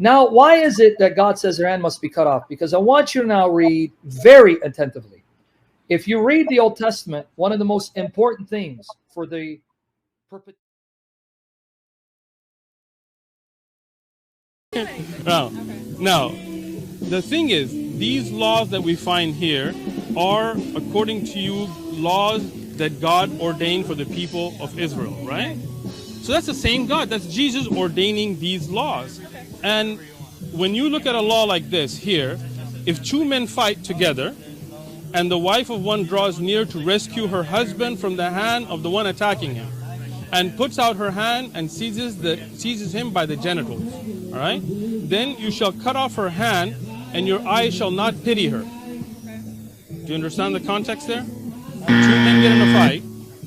Now, why is it that God says her hand must be cut off? Because I want you to now read very attentively. If you read the Old Testament, one of the most important things for the Now, the thing is, these laws that we find here are, according to you, laws that God ordained for the people of Israel, right? So that's the same God. That's Jesus ordaining these laws. And when you look at a law like this here, if two men fight together and the wife of one draws near to rescue her husband from the hand of the one attacking him, and puts out her hand and seizes him by the genitals, all right? Then you shall cut off her hand, and your eye shall not pity her. Do you understand the context there? Two men get in a fight.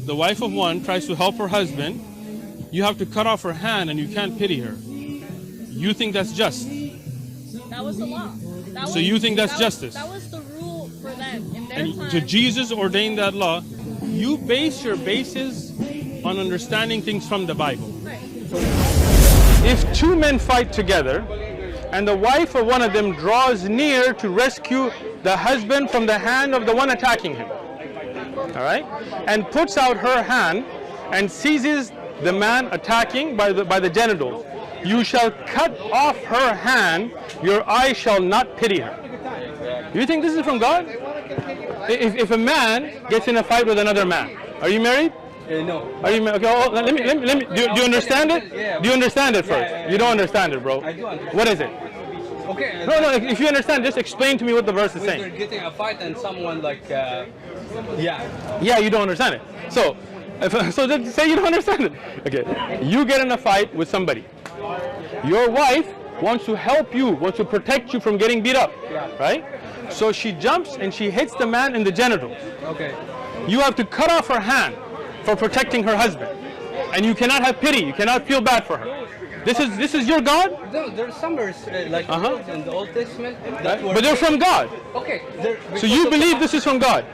The wife of one tries to help her husband. You have to cut off her hand, and you can't pity her. You think that's just? That was the law. So you think that's justice? That was the rule for them in their And time. so Jesus ordained that law. You base your basis on understanding things from the Bible. Right. If two men fight together and the wife of one of them draws near to rescue the husband from the hand of the one attacking him, all right, and puts out her hand and seizes the man attacking by the genitals, you shall cut off her hand, your eye shall not pity her. Do you think this is from God? If a man gets in a fight with another man, are you married? No. Are you okay? Oh, let me. Do you understand it? Yeah. Do you understand it first? Yeah. You don't understand it, bro. I do understand. What is it? Okay. No. If you understand, just explain to me what the verse is When they're saying. getting a fight and someone like, yeah. Yeah, you don't understand it. So, so just say you don't understand it. Okay. You get in a fight with somebody. Your wife wants to help you, wants to protect you from getting beat up, right? So she jumps and she hits the man in the genitals. Okay. You have to cut off her hand for protecting her husband, and you cannot have pity. You cannot feel bad for her. This is your God. No, there's some verse like rules in the Old Testament that were. But they're from God. Okay. So you believe this is from God?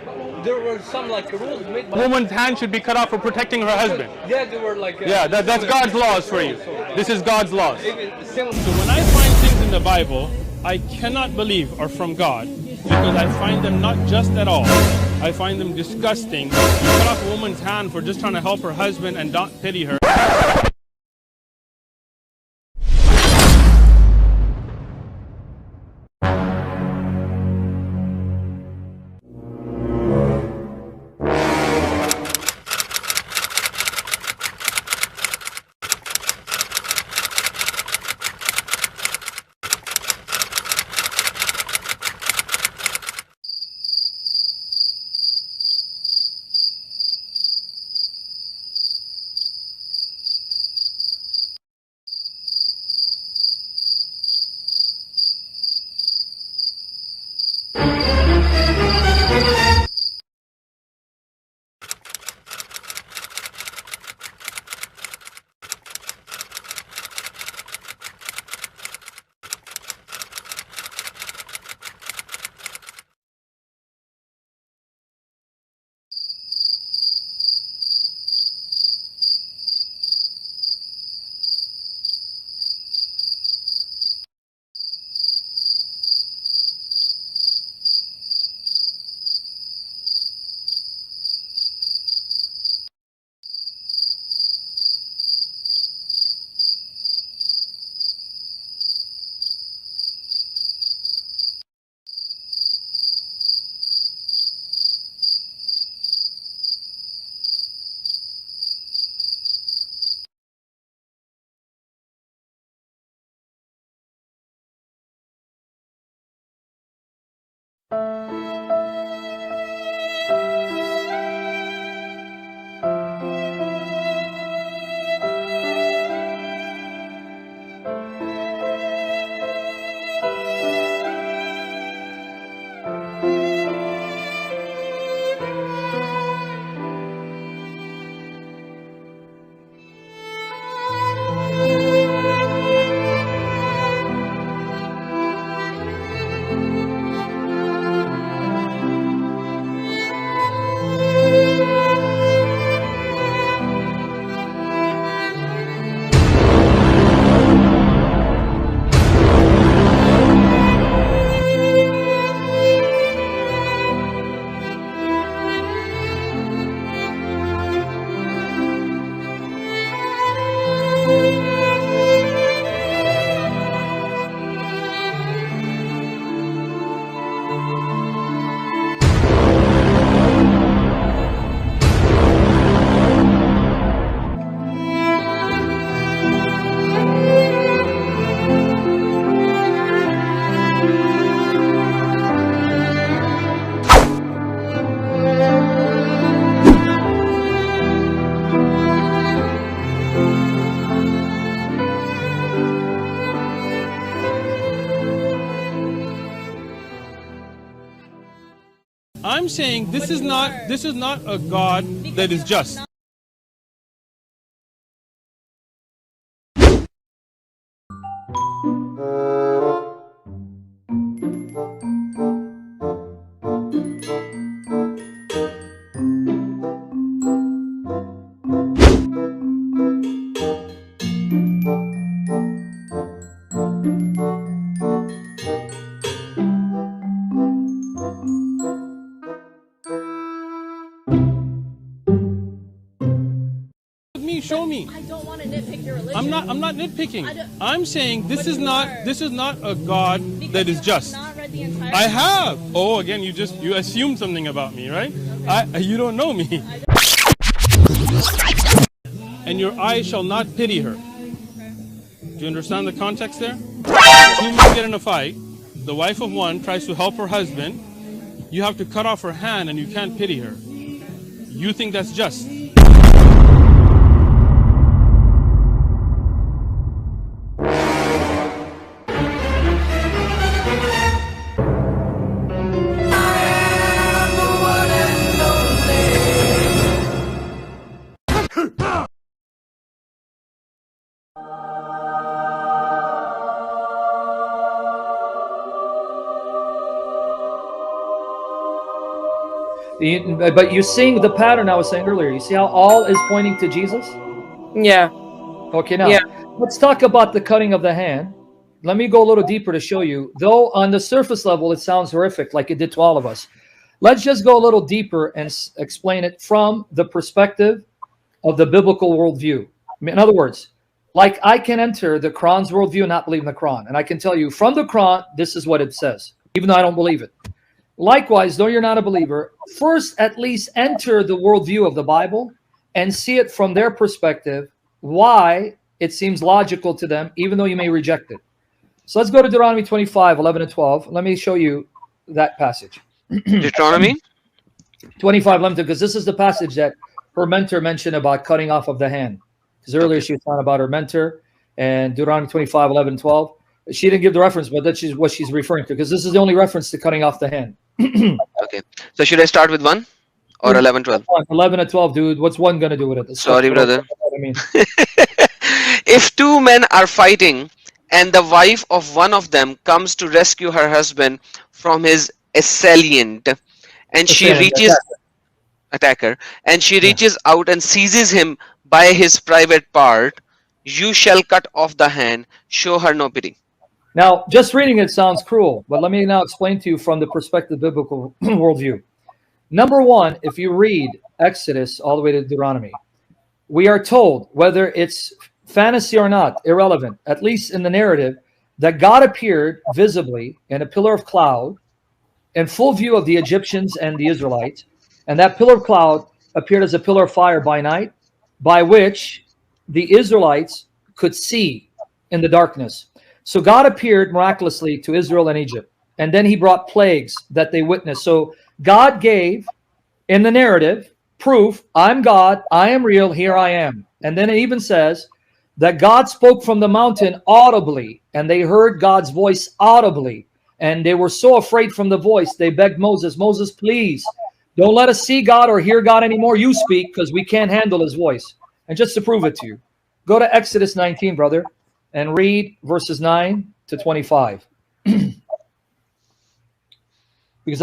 There were some like rules made by. Woman's hand should be cut off for protecting her husband. Yeah, they were like. Yeah, that's God's laws for you. This is God's laws. Even similar. So when I find things in the Bible I cannot believe are from God, because I find them not just at all. I find them disgusting. You cut off a woman's hand for just trying to help her husband and not pity her. I'm saying this is not a God that is just. Show me. I don't want to nitpick your religion. I'm not nitpicking. I'm saying this is not a God that is just. Not read the entire I have. Oh, again, you assumed something about me, right? Okay. You don't know me. And your eye shall not pity her. Do you understand the context there? Two men get in a fight. The wife of one tries to help her husband. You have to cut off her hand and you can't pity her. You think that's just. But you're seeing the pattern I was saying earlier. You see how all is pointing to Jesus? Yeah. Okay, now let's talk about the cutting of the hand. Let me go a little deeper to show you. Though on the surface level it sounds horrific like it did to all of us. Let's just go a little deeper and explain it from the perspective of the biblical worldview. In other words, like I can enter the Quran's worldview and not believe in the Quran. And I can tell you from the Quran, this is what it says, even though I don't believe it. Likewise, though you're not a believer, first at least enter the worldview of the Bible and see it from their perspective, why it seems logical to them, even though you may reject it. So let's go to Deuteronomy 25, 11 and 12. Let me show you that passage. Deuteronomy? 25, 11, because this is the passage that her mentor mentioned about cutting off of the hand. Because earlier she was talking about her mentor and Deuteronomy 25, 11, 12. She didn't give the reference, but that's what she's referring to, because this is the only reference to cutting off the hand. Okay. So should I start with 1 or 11, 12? 11 and 12, dude. What's one going to do with it? Sorry, brother. I mean. If two men are fighting and the wife of one of them comes to rescue her husband from his assailant and she reaches attacker and she reaches out and seizes him by his private part, you shall cut off the hand, show her no pity. Now, just reading it sounds cruel, but let me now explain to you from the perspective of biblical worldview. Number one, if you read Exodus all the way to Deuteronomy, we are told, whether it's fantasy or not, irrelevant, at least in the narrative, that God appeared visibly in a pillar of cloud in full view of the Egyptians and the Israelites, and that pillar of cloud appeared as a pillar of fire by night, by which the Israelites could see in the darkness. So God appeared miraculously to Israel and Egypt, and then he brought plagues that they witnessed. So God gave, in the narrative, proof, I'm God, I am real, here I am. And then it even says that God spoke from the mountain audibly, and they heard God's voice audibly. And they were so afraid from the voice, they begged Moses, Moses, please, don't let us see God or hear God anymore. You speak, because we can't handle his voice. And just to prove it to you, go to Exodus 19, brother, and read verses 9 to 25. Because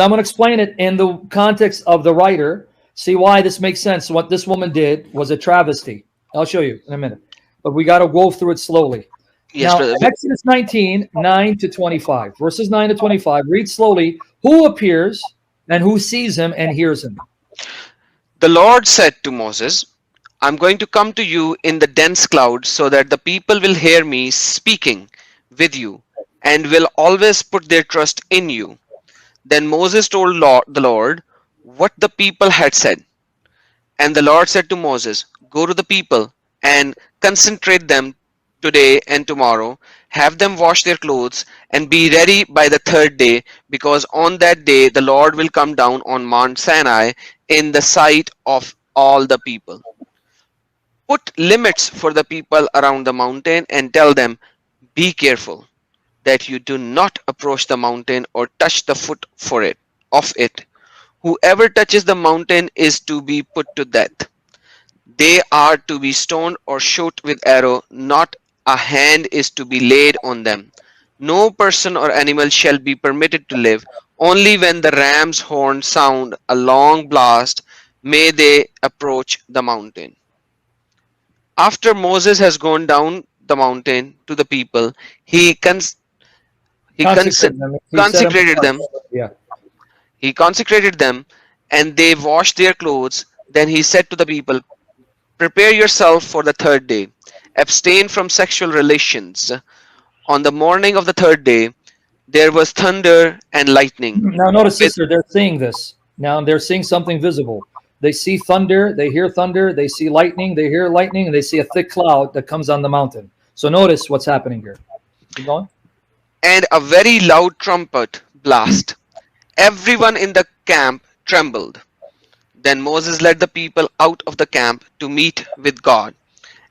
I'm going to explain it in the context of the writer, see why this makes sense. What this woman did was a travesty. I'll show you in a minute. But we got to go through it slowly. Yes, now, brother. Exodus 19, 9 to 25. Verses 9 to 25. Read slowly. Who appears and who sees him and hears him? The Lord said to Moses, I'm going to come to you in the dense cloud so that the people will hear me speaking with you and will always put their trust in you. Then Moses told the Lord what the people had said. And the Lord said to Moses, go to the people and concentrate them today and tomorrow. Have them wash their clothes and be ready by the third day, because on that day the Lord will come down on Mount Sinai in the sight of all the people. Put limits for the people around the mountain and tell them, be careful that you do not approach the mountain or touch the foot of it. Whoever touches the mountain is to be put to death. They are to be stoned or shot with arrow. Not a hand is to be laid on them. No person or animal shall be permitted to live. Only when the ram's horn sound a long blast may they approach the mountain. After Moses has gone down the mountain to the people, he he cons- Consecrated them. He set them consecrated apart. them. Yeah. He consecrated them, and they washed their clothes. Then he said to the people, "Prepare yourself for the third day. Abstain from sexual relations." On the morning of the third day, there was thunder and lightning. Now notice, With, sister, they're seeing this. Now they're seeing something visible. They see thunder, they hear thunder, they see lightning, they hear lightning, and they see a thick cloud that comes on the mountain. So notice what's happening here. Keep going. and a very loud trumpet blast. Everyone in the camp trembled. Then Moses led the people out of the camp to meet with God,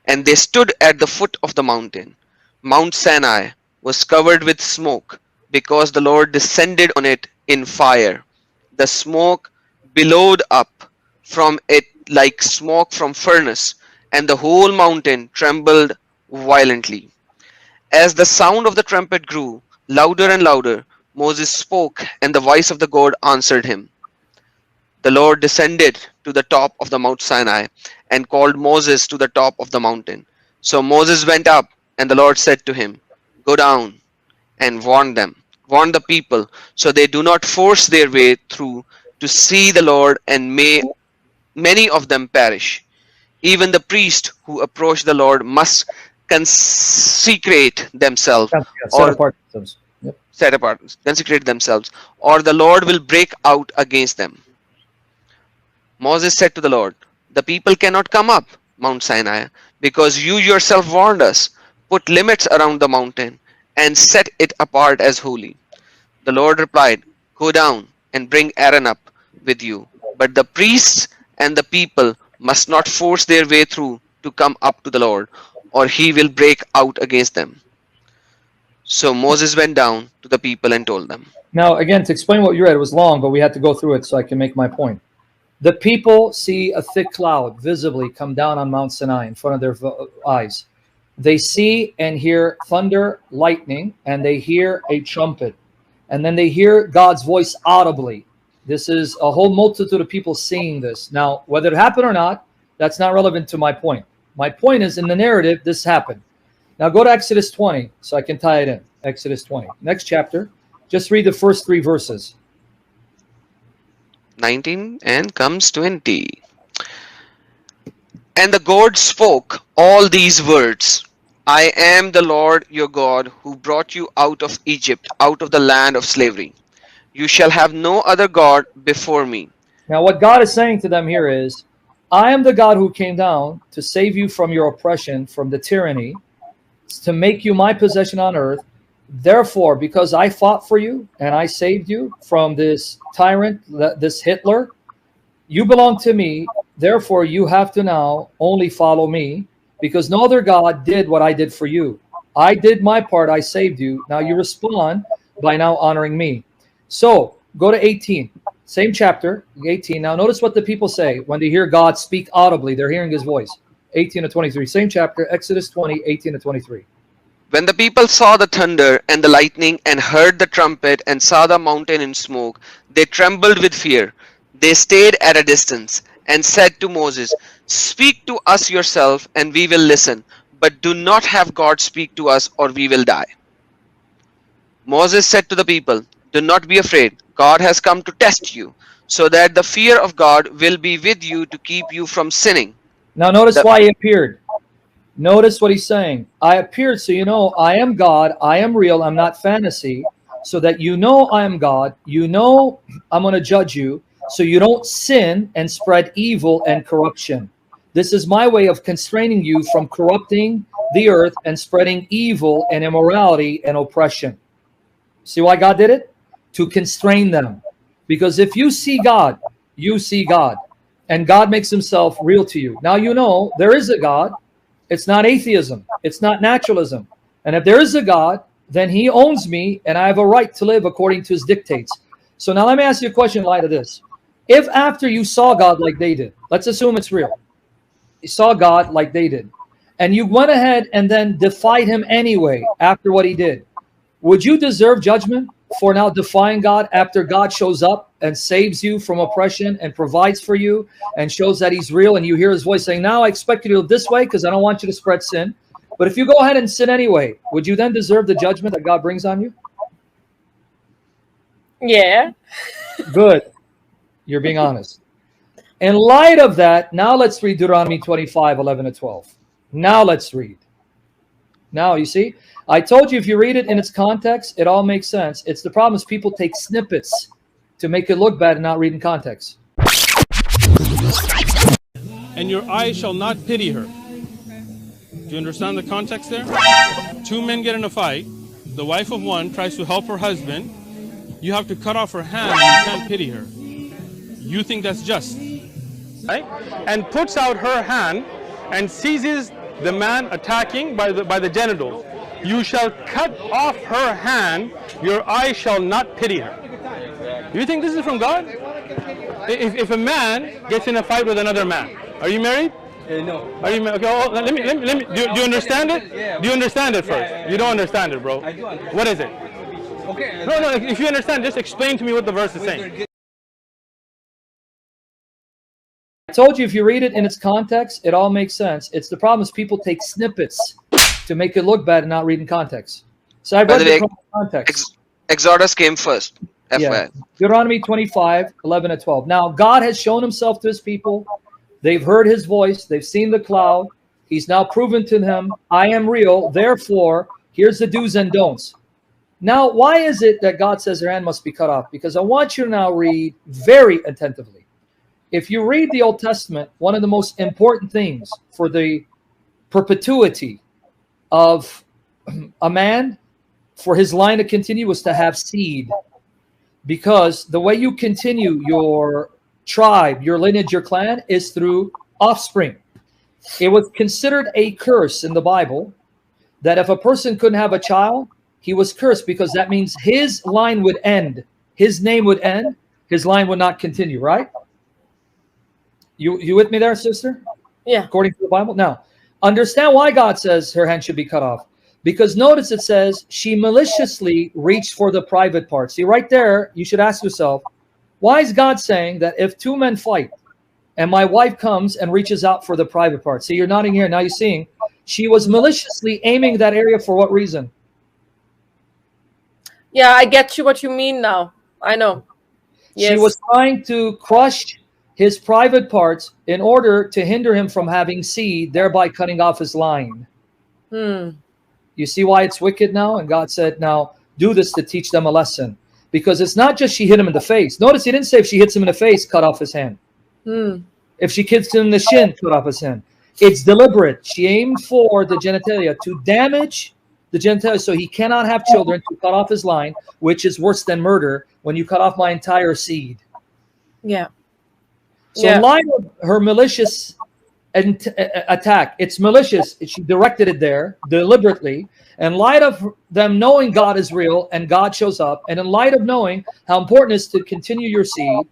and they stood at the foot of the mountain. Mount Sinai was covered with smoke, because the Lord descended on it in fire. The smoke billowed up from it like smoke from furnace, and the whole mountain trembled violently. As the sound of the trumpet grew louder and louder, Moses spoke, and the voice of the God answered him. The Lord descended to the top of the Mount Sinai and called Moses to the top of the mountain. So Moses went up, and the Lord said to him, "Go down and warn the people, so they do not force their way through to see the Lord, and may many of them perish. Even the priests who approach the Lord must consecrate themselves, Yeah, set or apart themselves. Yep. set apart, consecrate themselves, or the Lord will break out against them." Moses said to the Lord, "The people cannot come up Mount Sinai, because you yourself warned us. Put limits around the mountain and set it apart as holy." The Lord replied, "Go down and bring Aaron up with you. But the priests and the people must not force their way through to come up to the Lord, or he will break out against them." So Moses went down to the people and told them. Now, again, to explain what you read, it was long, but we had to go through it so I can make my point. The people see a thick cloud visibly come down on Mount Sinai in front of their eyes. They see and hear thunder, lightning, and they hear a trumpet. And then they hear God's voice audibly. This is a whole multitude of people seeing this. Now, whether it happened or not, that's not relevant to my point. My point is, in the narrative, this happened. Now go to Exodus 20 so I can tie it in. Exodus 20. Next chapter. Just read the first 3 verses. 19 and comes 20. And the God spoke all these words: "I am the Lord your God, who brought you out of Egypt, out of the land of slavery. You shall have no other God before me." Now what God is saying to them here is, I am the God who came down to save you from your oppression, from the tyranny, to make you my possession on earth. Therefore, because I fought for you and I saved you from this tyrant, this Hitler, you belong to me. Therefore, you have to now only follow me, because no other God did what I did for you. I did my part. I saved you. Now you respond by now honoring me. So go to 18, same chapter, 18. Now notice what the people say when they hear God speak audibly. They're hearing his voice. 18 to 23, same chapter, Exodus 20, 18 to 23. When the people saw the thunder and the lightning, and heard the trumpet, and saw the mountain in smoke, they trembled with fear. They stayed at a distance and said to Moses, "Speak to us yourself, and we will listen, but do not have God speak to us, or we will die." Moses said to the people, "Do not be afraid. God has come to test you, so that the fear of God will be with you to keep you from sinning." Now notice why he appeared. Notice what he's saying. I appeared so you know I am God, I am real, I'm not fantasy, so that you know I am God, you know I'm going to judge you, so you don't sin and spread evil and corruption. This is my way of constraining you from corrupting the earth and spreading evil and immorality and oppression. See why God did it? To constrain them. Because if you see God, you see God. And God makes himself real to you. Now you know there is a God. It's not atheism. It's not naturalism. And if there is a God, then he owns me and I have a right to live according to his dictates. So now let me ask you a question in light of this. If after you saw God like they did, let's assume it's real, you saw God like they did, and you went ahead and then defied him anyway after what he did, would you deserve judgment for now defying God after God shows up and saves you from oppression and provides for you and shows that he's real, and you hear his voice saying, now I expect you to live this way because I don't want you to spread sin. But if you go ahead and sin anyway, would you then deserve the judgment that God brings on you? Yeah. Good. You're being honest. In light of that, now let's read Deuteronomy 25, 11 to 12. Now let's read. Now, you see, I told you if you read it in its context, it all makes sense. It's the problem is people take snippets to make it look bad and not read in context. And your eye shall not pity her. Do you understand the context there? Two men get in a fight. The wife of one tries to help her husband. You have to cut off her hand and you can't pity her. You think that's just, right? And puts out her hand and seizes the man attacking by the genitals. You shall cut off her hand, your eye shall not pity her. You think this is from God? If a man gets in a fight with another man, are you married? No. Are you married? Okay, oh, let me, do you understand it? Yeah. Do you understand it first? Yeah. You don't understand it, bro. I do understand. What is it? Okay. No, if you understand, just explain to me what the verse is saying. I told you if you read it in its context, it all makes sense. It's the problem is people take snippets to make it look bad and not read in context. So I read the context. Exodus came first. FYI. Yeah. Deuteronomy 25, 11 to 12. Now, God has shown himself to his people. They've heard his voice. They've seen the cloud. He's now proven to them, I am real. Therefore, here's the do's and don'ts. Now, why is it that God says their hand must be cut off? Because I want you to now read very attentively. If you read the Old Testament, one of the most important things for the perpetuity of a man, for his line to continue, was to have seed. Because the way you continue your tribe, your lineage, your clan, is through offspring. It was considered a curse in the Bible that if a person couldn't have a child, he was cursed, because that means his line would end. His name would end. His line would not continue, right? You with me there, sister? Yeah. According to the Bible? Now, understand why God says her hand should be cut off. Because notice it says, she maliciously reached for the private part. See, right there, you should ask yourself, why is God saying that if two men fight and my wife comes and reaches out for the private part? See, you're nodding here. Now you're seeing she was maliciously aiming that area for what reason? Yeah, I get you what you mean now. I know. Yes. She was trying to crush his private parts in order to hinder him from having seed, thereby cutting off his line. You see why it's wicked now? And God said, now do this to teach them a lesson. Because it's not just she hit him in the face. Notice he didn't say if she hits him in the face, cut off his hand. If she hits him in the shin, cut off his hand. It's deliberate. She aimed for the genitalia to damage the genitalia so he cannot have children, to cut off his line, which is worse than murder when you cut off my entire seed. Yeah. So in light of her malicious attack, it's malicious. She directed it there deliberately. In light of them knowing God is real and God shows up, and in light of knowing how important it is to continue your seed,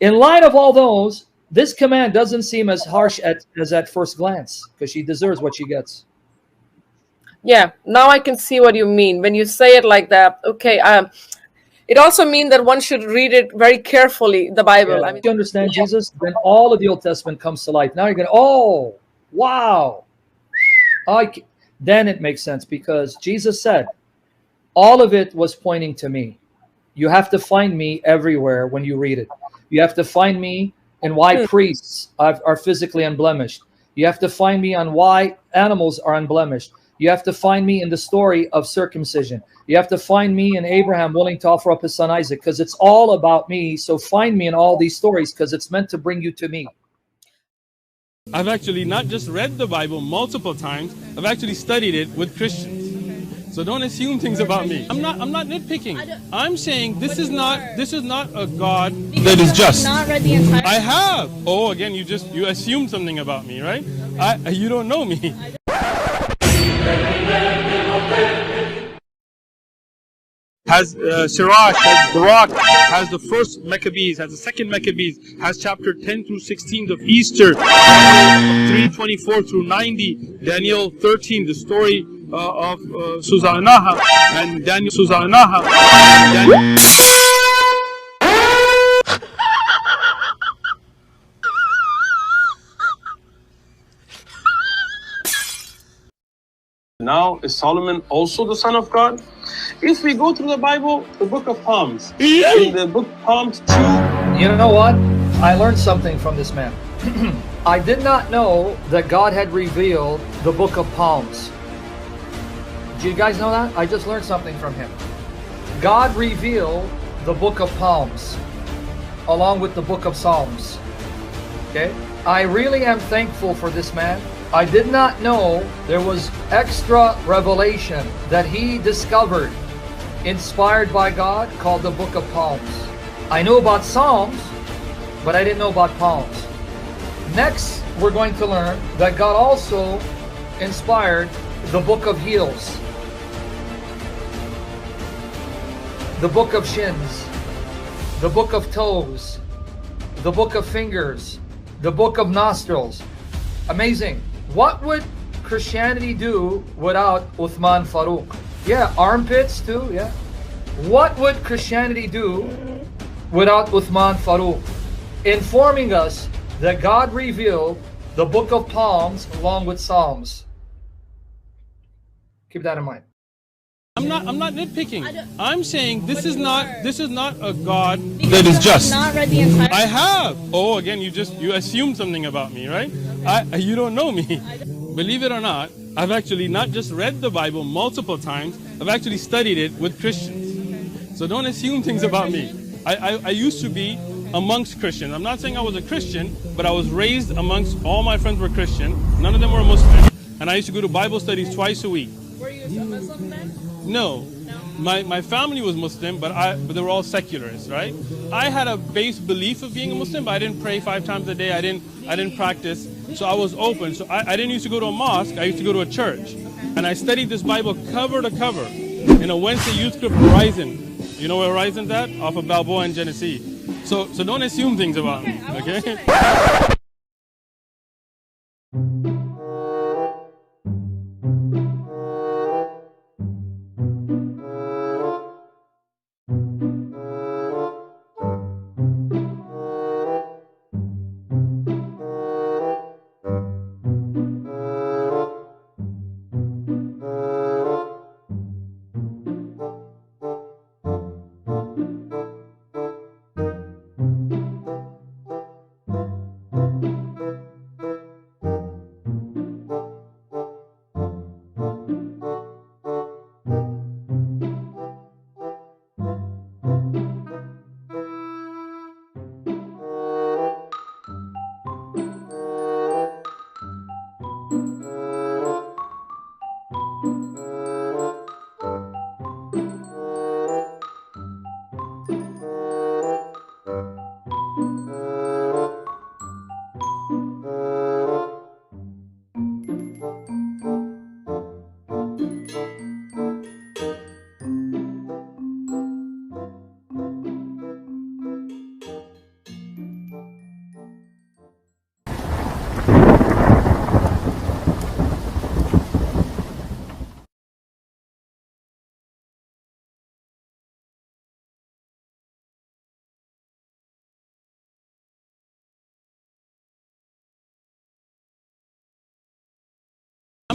in light of all those, this command doesn't seem as harsh as at first glance, because she deserves what she gets. Yeah, now I can see what you mean when you say it like that. Okay, it also means that one should read it very carefully, the Bible. Yeah. I mean, You understand Jesus? Then all of the Old Testament comes to life. Now you're going, oh, wow. Then it makes sense, because Jesus said, all of it was pointing to me. You have to find me everywhere when you read it. You have to find me in why priests are physically unblemished. You have to find me on why animals are unblemished. You have to find me in the story of circumcision. You have to find me in Abraham willing to offer up his son Isaac, because it's all about me. So find me in all these stories, because it's meant to bring you to me. I've actually not just read the Bible multiple times, I've actually studied it with Christians. So don't assume things about me. I'm not nitpicking. I'm saying this is not a God that is just. Not read the entire. I have. Oh, again, you assumed something about me, right? You don't know me. has Sirach, has Barak, has the first Maccabees, has the second Maccabees, has chapter 10 through 16 of Easter, Daniel 3:24 through 90, Daniel 13, the story of Susannaha, and Daniel Susannaha. Now, is Solomon also the son of God? If we go through the Bible, the book of Psalms, in the book Psalms 2. You know what? I learned something from this man. I did not know that God had revealed the book of Psalms. Do you guys know that? I just learned something from him. God revealed the book of Psalms along with the book of Psalms. Okay? I really am thankful for this man. I did not know there was extra revelation that he discovered inspired by God called the book of Psalms. I knew about Psalms, but I didn't know about Psalms. Next, we're going to learn that God also inspired the book of heels, the book of shins, the book of toes, the book of fingers, the book of nostrils. Amazing. What would Christianity do without Uthman Farooq? Yeah, armpits too, yeah. What would Christianity do without Uthman Farooq? Informing us that God revealed the book of Psalms along with Psalms. Keep that in mind. I'm not nitpicking. I'm saying this is not a God that is just. Not read the entire. I have. Oh, again, you assumed something about me, right? You don't know me. Believe it or not, I've actually not just read the Bible multiple times, I've actually studied it with Christians. So don't assume things about me. I used to be amongst Christians. I'm not saying I was a Christian, but I was raised amongst all my friends were Christian. None of them were Muslim. And I used to go to Bible studies twice a week. Were you a Muslim then? No. My family was Muslim, but they were all secularists, right? I had a base belief of being a Muslim, but I didn't pray 5 times a day. I didn't practice. So I was open. So I didn't used to go to a mosque. I used to go to a church. And I studied this Bible cover to cover in a Wednesday youth group, Horizon. You know where Horizon's at? Off of Balboa and Genesee. So don't assume things about me, okay?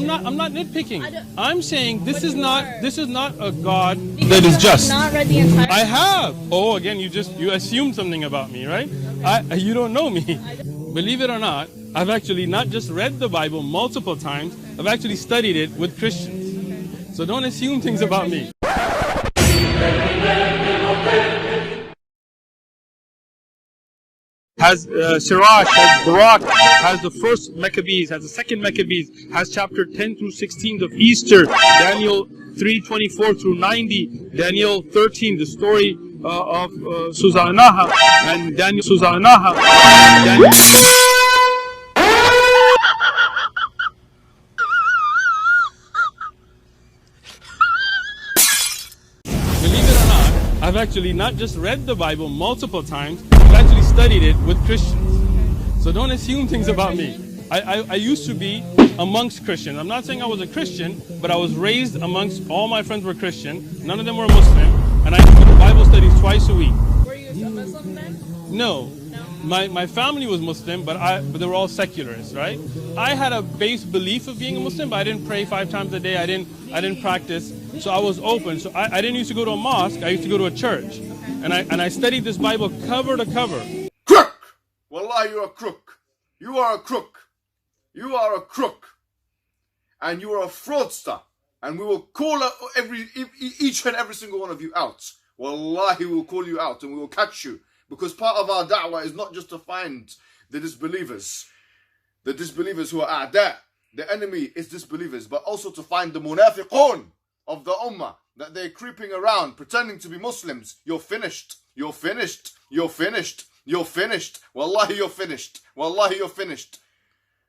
I'm not nitpicking. I'm saying this is not a God that is just. Not read the entire. I have. Oh, again, you assumed something about me, right? You don't know me. Believe it or not, I've actually not just read the Bible multiple times, I've actually studied it with Christians. So don't assume things about me. Has Sirach, has Barak, has the first Maccabees, has the second Maccabees, has chapter 10 through 16 of Easter, Daniel 3:24 through 90, Daniel 13, the story of Susannaha, and Daniel Susannaha. Believe it or I've actually not just read the Bible multiple times, I've actually studied it with Christians. So don't assume things about me. I used to be amongst Christians. I'm not saying I was a Christian, but I was raised amongst, all my friends were Christian. None of them were Muslim. And I used to do Bible studies twice a week. Were you a Muslim then? No. My family was Muslim, but they were all secularists, right? I had a base belief of being a Muslim, but I didn't pray 5 times a day. I didn't practice. So I was open. So I didn't used to go to a mosque. I used to go to a church. And I studied this Bible cover to cover. Crook! Wallah, you're a crook. You are a crook. You are a crook. And you are a fraudster. And we will call each and every single one of you out. Wallahi, we will call you out and we will catch you. Because part of our da'wah is not just to find the disbelievers who are a'da. The enemy is disbelievers, but also to find the munafiqun of the ummah, that they're creeping around pretending to be Muslims. You're finished. You're finished. You're finished. You're finished. Wallahi, you're finished. Wallahi, you're finished.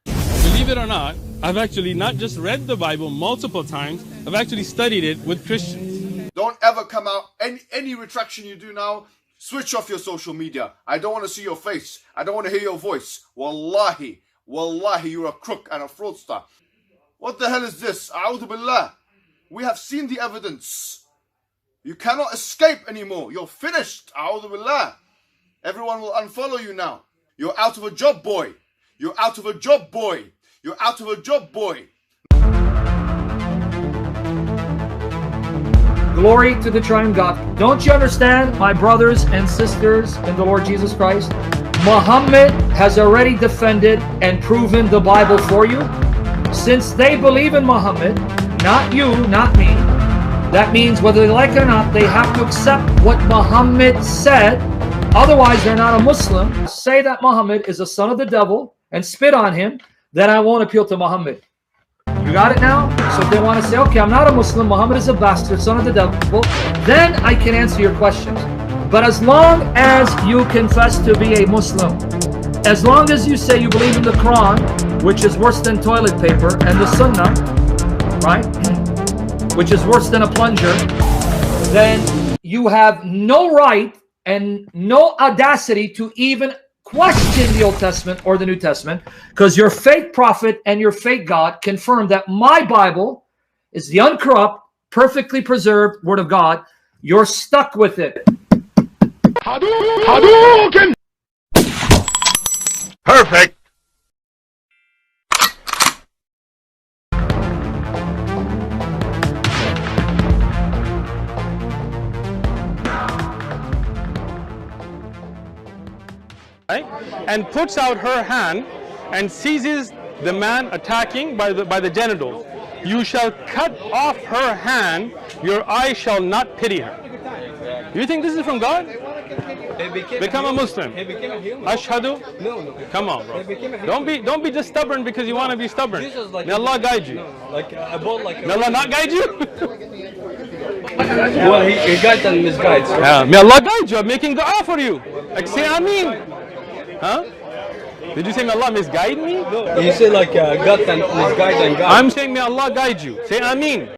Believe it or not, I've actually not just read the Bible multiple times, I've actually studied it with Christians. Don't ever come out, any retraction you do now, switch off your social media. I don't want to see your face. I don't want to hear your voice. Wallahi, wallahi, you're a crook and a fraudster. What the hell is this? A'udhu billah. We have seen the evidence. You cannot escape anymore. You're finished. A'udhu billah. Everyone will unfollow you now. You're out of a job, boy. You're out of a job, boy. You're out of a job, boy. Glory to the triune God. Don't you understand, my brothers and sisters in the Lord Jesus Christ? Muhammad has already defended and proven the Bible for you. Since they believe in Muhammad, not you, not me, that means whether they like it or not, they have to accept what Muhammad said. Otherwise, they're not a Muslim. Say that Muhammad is a son of the devil and spit on him, then I won't appeal to Muhammad. You got it now? So if they want to say, okay, I'm not a Muslim, Muhammad is a bastard, son of the devil, then I can answer your questions. But as long as you confess to be a Muslim, as long as you say you believe in the Quran, which is worse than toilet paper, and the Sunnah, right, which is worse than a plunger, then you have no right and no audacity to even question the Old Testament or the New Testament, because your fake prophet and your fake God confirmed that my Bible is the uncorrupt, perfectly preserved Word of God. You're stuck with it. Hadouken! Perfect. And puts out her hand and seizes the man attacking by the genitals. You shall cut off her hand, your eye shall not pity her. You think this is from God? Become a Muslim. Ashhadu? No. Come on, bro. Don't be just stubborn because you want to be stubborn. May Allah guide you. May Allah not guide you? Well, he guides and misguides. Yeah, may Allah guide you. I'm making dua for you. Like, say Ameen. Huh? Did you say may Allah misguide me? No, you say like God and misguide and God. I'm saying may Allah guide you. Say Ameen.